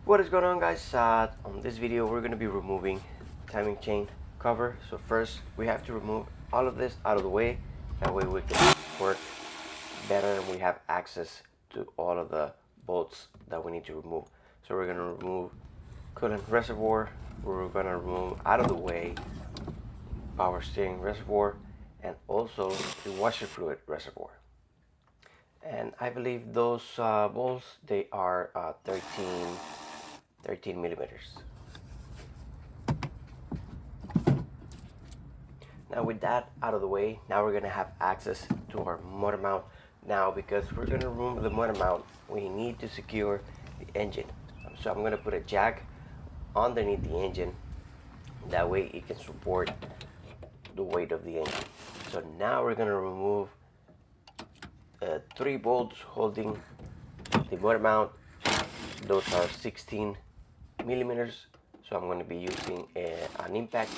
What is going on, guys? On this video we're going to be removing timing chain cover. So first we have to remove all of this out of the way, that way we can work better and we have access to all of the bolts that we need to remove. So we're going to remove coolant reservoir, we're going to remove out of the way power steering reservoir, and also the washer fluid reservoir. And I believe those bolts, they are 13 millimeters. Now with that out of the way, now we're gonna have access to our motor mount. Now because we're gonna remove the motor mount, we need to secure the engine. So I'm gonna put a jack underneath the engine, that way it can support the weight of the engine. So now we're gonna remove 3 bolts holding the motor mount. Those are 16 millimeters, so I'm going to be using an impact.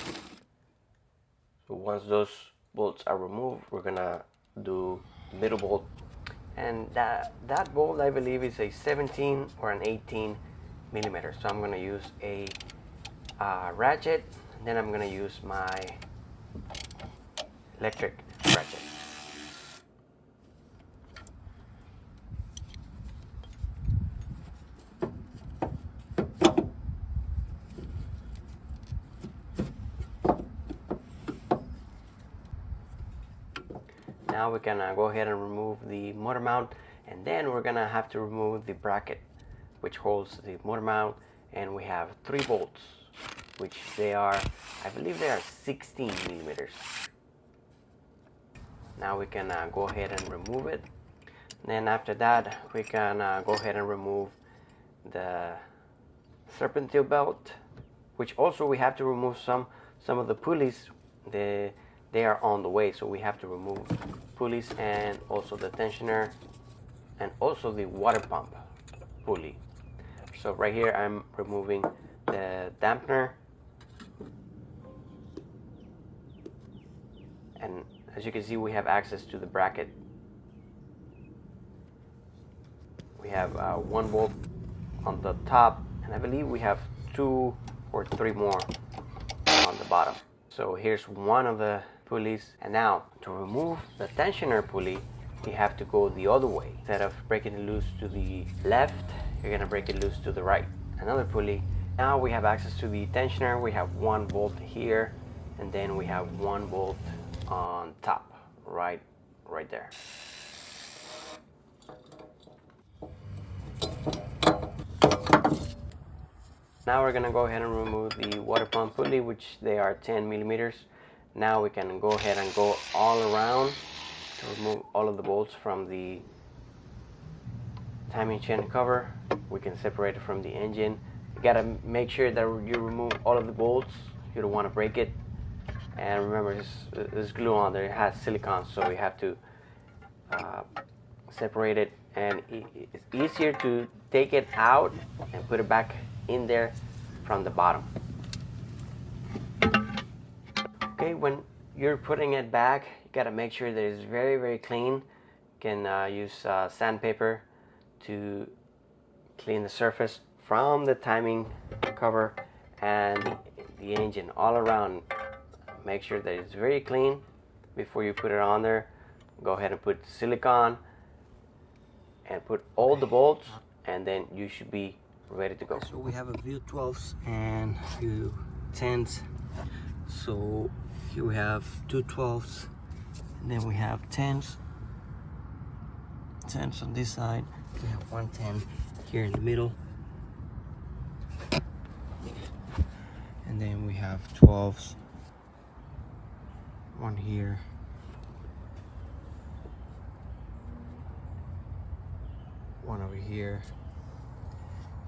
So once those bolts are removed, we're gonna do the middle bolt, and that bolt I believe is a 17 or an 18 millimeter. So I'm going to use a ratchet, and then I'm going to use my electric ratchet. Now we can go ahead and remove the motor mount, and then we're gonna have to remove the bracket which holds the motor mount, and we have 3 bolts, which they are, I believe they are 16 millimeters. Now we can go ahead and remove it. And then after that we can go ahead and remove the serpentine belt, which also we have to remove some of the pulleys. They are on the way, so we have to remove pulleys and also the tensioner and also the water pump pulley. So right here I'm removing the dampener, and as you can see we have access to the bracket. We have 1 bolt on the top, and I believe we have 2 or 3 more on the bottom. So here's one of the pulleys, and now to remove the tensioner pulley you have to go the other way. Instead of breaking it loose to the left, you're gonna break it loose to the right. Another pulley. Now we have access to the tensioner. We have 1 bolt here, and then we have 1 bolt on top, right there. Now we're gonna go ahead and remove the water pump pulley, which they are 10 millimeters. Now we can go ahead and go all around to remove all of the bolts from the timing chain cover. We can separate it from the engine. You gotta make sure that you remove all of the bolts. You don't want to break it. And remember, this glue on there, it has silicone, so we have to separate it. And it's easier to take it out and put it back in there from the bottom. Okay, when you're putting it back, you gotta make sure that it's very clean. You can use sandpaper to clean the surface from the timing cover and the engine all around. Make sure that it's very clean before you put it on there. Go ahead and put silicone and put all the bolts, and then you should be ready to go. So we have a few 12s and a few 10s. So here we have 2 12s, and then we have 10s on this side. We have 1 10 here in the middle, and then we have 12s, 1 here, 1 over here,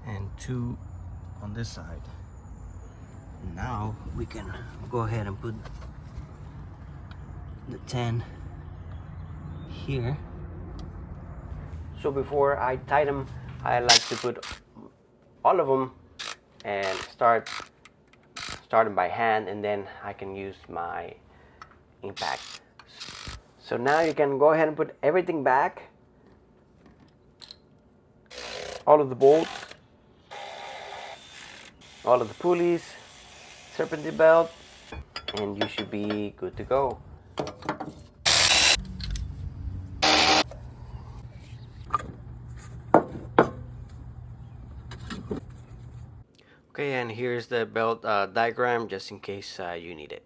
and 2 on this side. Now we can go ahead and put the 10 here. So before I tie them, I like to put all of them and start them by hand, and then I can use my impact. So now you can go ahead and put everything back, all of the bolts, all of the pulleys, serpentine belt, and you should be good to go. Okay, and here's the belt diagram just in case you need it.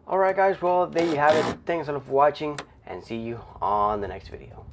Alright guys, well there you have it. Thanks a lot for watching and see you on the next video.